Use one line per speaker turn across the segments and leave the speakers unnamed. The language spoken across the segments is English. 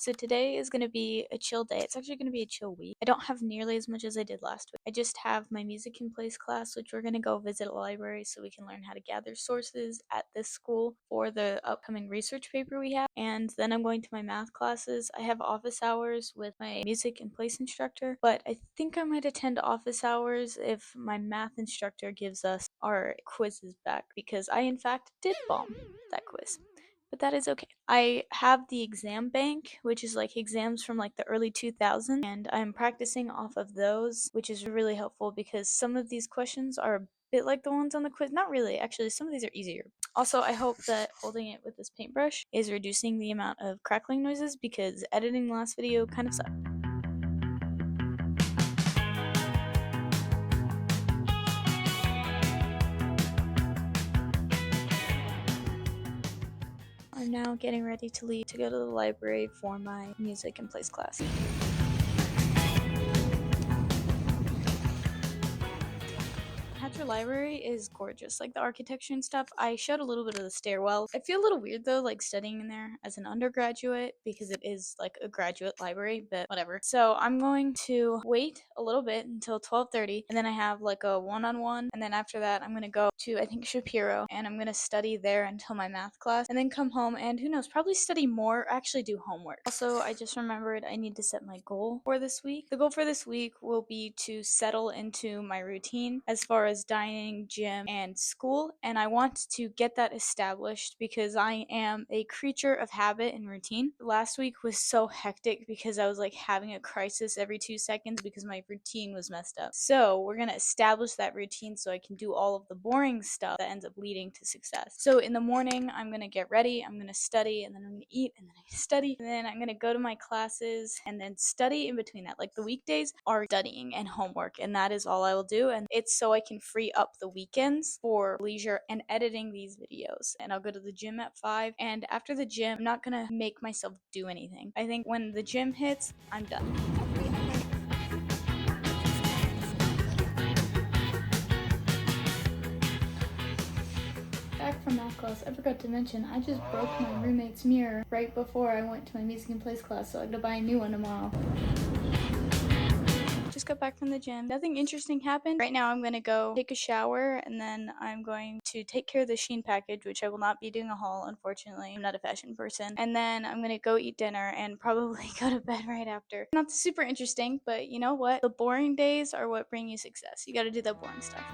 So today is going to be a chill day. It's actually going to be a chill week. I don't have nearly as much as I did last week. I just have my music in place class, which we're going to go visit a library so we can learn how to gather sources at this school for the upcoming research paper we have. And then I'm going to my math classes. I have office hours with my music in place instructor, but I think I might attend office hours if my math instructor gives us our quizzes back, because I in fact did bomb that quiz. But that is okay. I have the exam bank, which is like exams from like the early 2000s, and I'm practicing off of those, which is really helpful because some of these questions are a bit like the ones on the quiz. Not really, actually, some of these are easier. Also, I hope that holding it with this paintbrush is reducing the amount of crackling noises because editing the last video kind of sucked. I'm now getting ready to leave to go to the library for my music in place class. Hatcher Library is gorgeous. Like the architecture and stuff. I showed a little bit of the stairwell. I feel a little weird though, like studying in there as an undergraduate because it is like a graduate library, but whatever. So I'm going to wait a little bit until 12:30, and then I have like a one-on-one, and then after that I'm gonna go to I think Shapiro, and I'm gonna study there until my math class, and then come home and who knows, probably study more, actually do homework. Also, I just remembered I need to set my goal for this week. The goal for this week will be to settle into my routine as far as dining, gym, and school, and I want to get that established because I am a creature of habit and routine. Last week was so hectic because I was like having a crisis every 2 seconds because my routine was messed up. So we're gonna establish that routine so I can do all of the boring stuff that ends up leading to success. So in the morning, I'm gonna get ready, I'm gonna study, and then I'm gonna eat, and then I study, and then I'm gonna go to my classes and then study in between that. Like the weekdays are studying and homework, and that is all I will do, and it's so I can free up the weekends for leisure and editing these videos. And I'll go to the gym at 5, and after the gym, I'm not gonna make myself do anything. I think when the gym hits, I'm done. Back from math class, I forgot to mention, I just broke my roommate's mirror right before I went to my music in place class, so I gotta buy a new one tomorrow. Just got back from the gym. Nothing interesting happened. Right now I'm gonna go take a shower, and then I'm going to take care of the Shein package, which I will not be doing a haul, unfortunately. I'm not a fashion person. And then I'm gonna go eat dinner and probably go to bed right after. Not super interesting, but you know what? The boring days are what bring you success. You gotta do that boring stuff.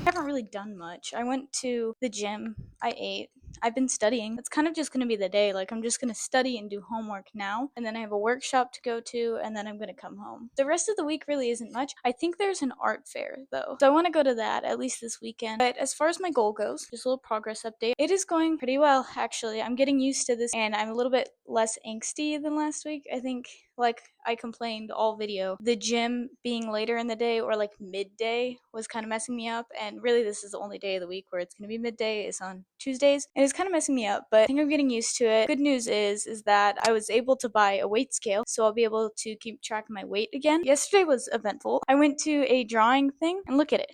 I haven't really done much. I went to the gym, I ate, I've been studying. It's kind of just gonna be the day. Like, I'm just gonna study and do homework now, and then I have a workshop to go to, and then I'm gonna come home. The rest of the week really isn't much. I think there's an art fair, though, so I wanna go to that at least this weekend. But as far as my goal goes, just a little progress update. It is going pretty well, actually. I'm getting used to this, and I'm a little bit less angsty than last week. I think, like I complained all video, the gym being later in the day or like midday was kind of messing me up, and really this is the only day of the week where it's going to be midday, is on Tuesdays, and it's kind of messing me up, but I think I'm getting used to it. Good news is that I was able to buy a weight scale, so I'll be able to keep track of my weight again. Yesterday was eventful. I went to a drawing thing, and look at it.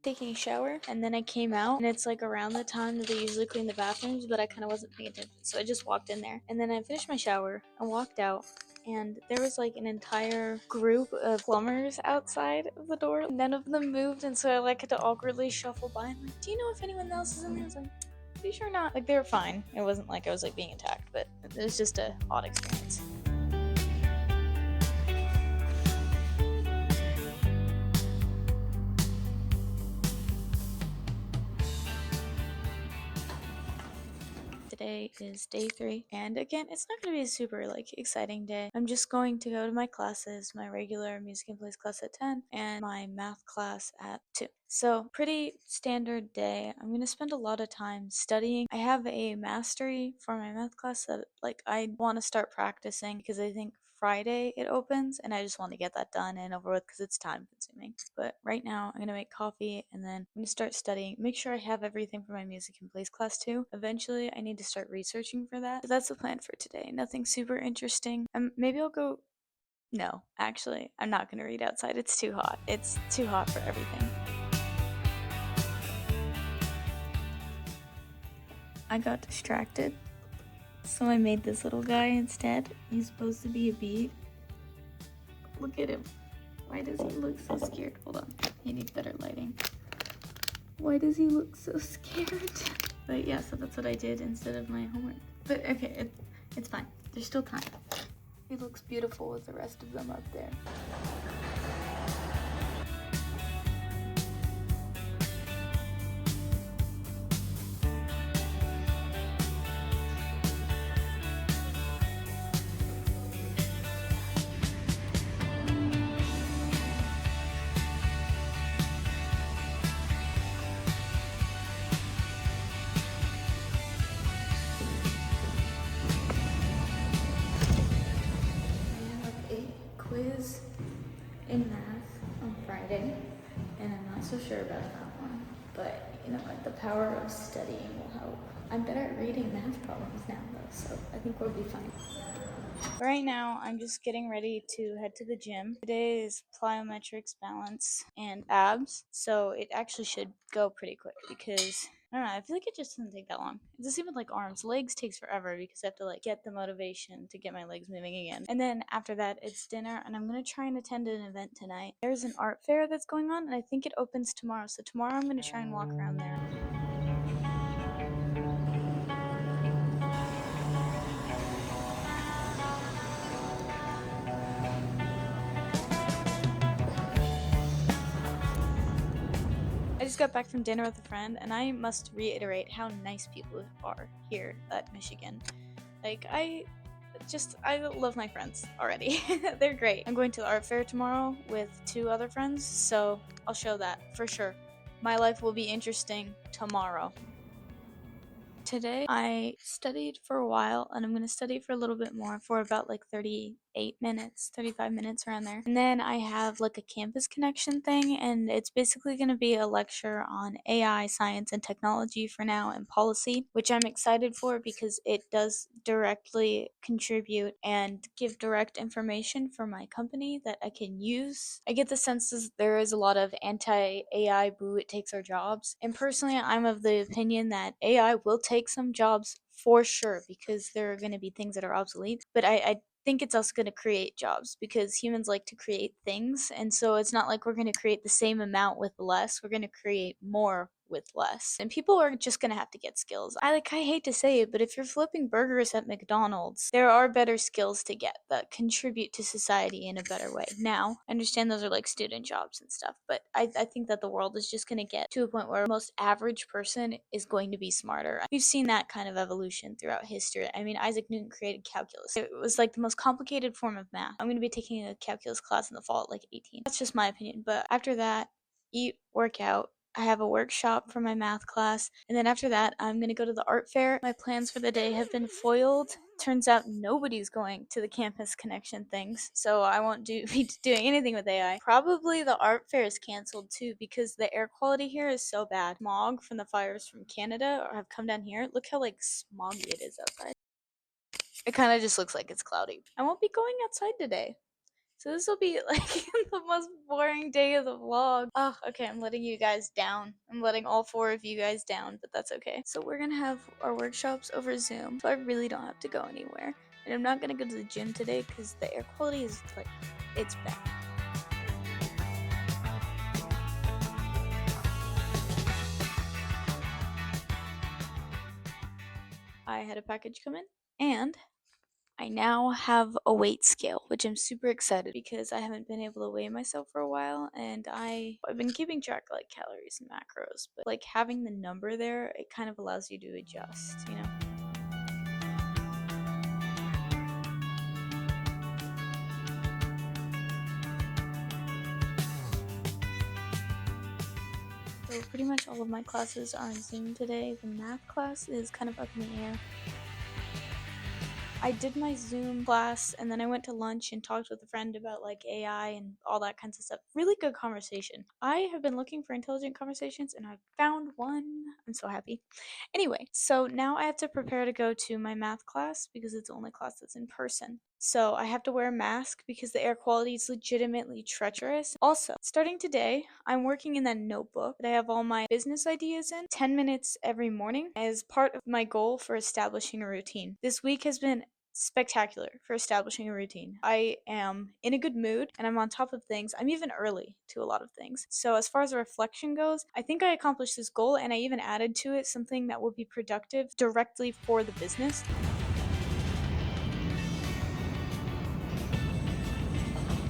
Taking a shower, and then I came out, and it's like around the time that they usually clean the bathrooms, but I kind of wasn't paying attention, so I just walked in there, and then I finished my shower and walked out, and there was like an entire group of plumbers outside of the door. None of them moved, and so I like had to awkwardly shuffle by. I'm like, do you know if anyone else is in there? I was like, are you sure not? Like, they were fine. It wasn't like I was like being attacked, but it was just a odd experience. Today is day 3, and again, it's not going to be a super like exciting day. I'm just going to go to my classes, my regular music and plays class at 10 and my math class at 2. So pretty standard day. I'm going to spend a lot of time studying. I have a mastery for my math class that like I want to start practicing because I think Friday it opens, and I just want to get that done and over with because it's time consuming. But right now, I'm gonna make coffee and then I'm gonna start studying. Make sure I have everything for my music and plays class too. Eventually, I need to start researching for that. But that's the plan for today. Nothing super interesting. Maybe I'll go. No, actually, I'm not gonna read outside. It's too hot. It's too hot for everything. I got distracted, so I made this little guy instead. He's supposed to be a bee. Look at him. Why does he look so scared? Hold on, he needs better lighting. Why does he look so scared? But yeah, so that's what I did instead of my homework. But okay, it's fine. There's still time. He looks beautiful with the rest of them up there. Quiz in math on Friday, and I'm not so sure about that one, but you know what, the power of studying will help. I'm better at reading math problems now though, so I think we'll be fine. Right now, I'm just getting ready to head to the gym. Today is plyometrics, balance, and abs, so it actually should go pretty quick because I don't know, I feel like it just doesn't take that long. It's the same with like arms. Legs takes forever because I have to like get the motivation to get my legs moving again. And then after that, it's dinner, and I'm gonna try and attend an event tonight. There's an art fair that's going on, and I think it opens tomorrow. So tomorrow I'm gonna try and walk around there. I just got back from dinner with a friend, and I must reiterate how nice people are here at Michigan. Like, I love my friends already. They're great. I'm going to the art fair tomorrow with 2 other friends, so I'll show that for sure. My life will be interesting tomorrow. Today I studied for a while, and I'm going to study for a little bit more for about like 38 minutes, 35 minutes around there. And then I have like a campus connection thing, and it's basically going to be a lecture on AI, science, and technology for now, and policy, which I'm excited for because it does directly contribute and give direct information for my company that I can use. I get the sense that there is a lot of anti-AI boo, it takes our jobs. And personally, I'm of the opinion that AI will take some jobs for sure because there are going to be things that are obsolete. But I think it's also going to create jobs because humans like to create things. And so it's not like we're going to create the same amount with less. We're going to create more with less. And people are just gonna have to get skills. I hate to say it, but if you're flipping burgers at McDonald's, there are better skills to get that contribute to society in a better way. Now, I understand those are like student jobs and stuff, but I think that the world is just gonna get to a point where most average person is going to be smarter. We've seen that kind of evolution throughout history. I mean, Isaac Newton created calculus. It was like the most complicated form of math. I'm gonna be taking a calculus class in the fall at like 18. That's just my opinion. But after that, eat, work out, I have a workshop for my math class, and then after that, I'm gonna go to the art fair. My plans for the day have been foiled. Turns out nobody's going to the campus connection things, so I won't be doing anything with AI. Probably the art fair is canceled too because the air quality here is so bad. Smog from the fires from Canada have come down here. Look how like smoggy it is outside. It kind of just looks like it's cloudy. I won't be going outside today. So this will be like the most boring day of the vlog. Oh, okay, I'm letting you guys down. I'm letting all 4 of you guys down, but that's okay. So we're gonna have our workshops over Zoom, so I really don't have to go anywhere. And I'm not gonna go to the gym today because the air quality is like, it's bad. I had a package come in, and I now have a weight scale, which I'm super excited because I haven't been able to weigh myself for a while, and I've been keeping track of like calories and macros, but like having the number there, it kind of allows you to adjust, you know? So pretty much all of my classes are on Zoom today. The math class is kind of up in the air. I did my Zoom class and then I went to lunch and talked with a friend about like AI and all that kinds of stuff. Really good conversation. I have been looking for intelligent conversations and I found one. I'm so happy. Anyway, so now I have to prepare to go to my math class because it's the only class that's in person. So I have to wear a mask because the air quality is legitimately treacherous. Also, starting today, I'm working in that notebook that I have all my business ideas in 10 minutes every morning as part of my goal for establishing a routine. This week has been spectacular for establishing a routine. I am in a good mood and I'm on top of things. I'm even early to a lot of things. So as far as a reflection goes, I think I accomplished this goal and I even added to it something that will be productive directly for the business.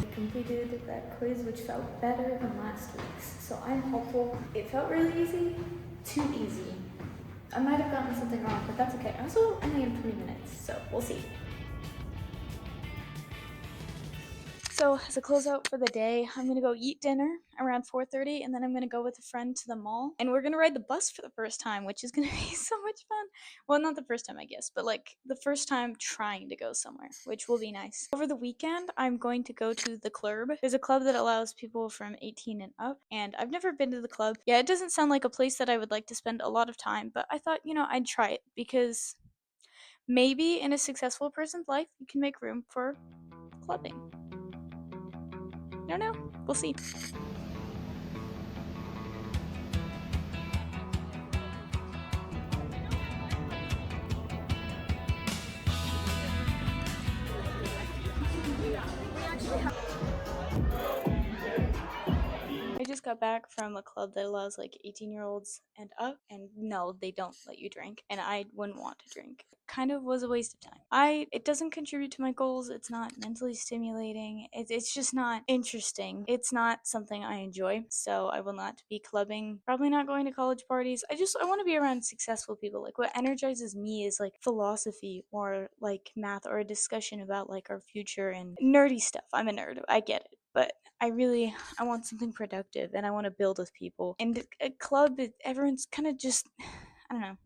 I completed that quiz which felt better than last week's. So I'm hopeful. It felt really easy, too easy. I might have gotten something wrong, but that's okay. I also only have 20 minutes, so we'll see. So as a closeout for the day, I'm gonna go eat dinner around 4:30, and then I'm gonna go with a friend to the mall, and we're gonna ride the bus for the first time, which is gonna be so much fun. Well, not the first time, I guess, but like the first time trying to go somewhere, which will be nice. Over the weekend, I'm going to go to the club. There's a club that allows people from 18 and up, and I've never been to the club. Yeah, it doesn't sound like a place that I would like to spend a lot of time, but I thought, I'd try it because maybe in a successful person's life, you can make room for clubbing. No, we'll see. I just got back from a club that allows like 18-year-olds and up, and no, they don't let you drink, and I wouldn't want to drink. Kind of was a waste of time. It doesn't contribute to my goals. It's not mentally stimulating. It's just not interesting. It's not something I enjoy. So I will not be clubbing. Probably not going to college parties. I want to be around successful people. Like what energizes me is like philosophy or like math or a discussion about like our future and nerdy stuff. I'm a nerd. I get it, but I want something productive and I want to build with people. And a club, everyone's kind of just, I don't know.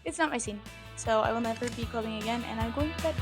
It's not my scene. So I will never be clubbing again and I'm going to bed.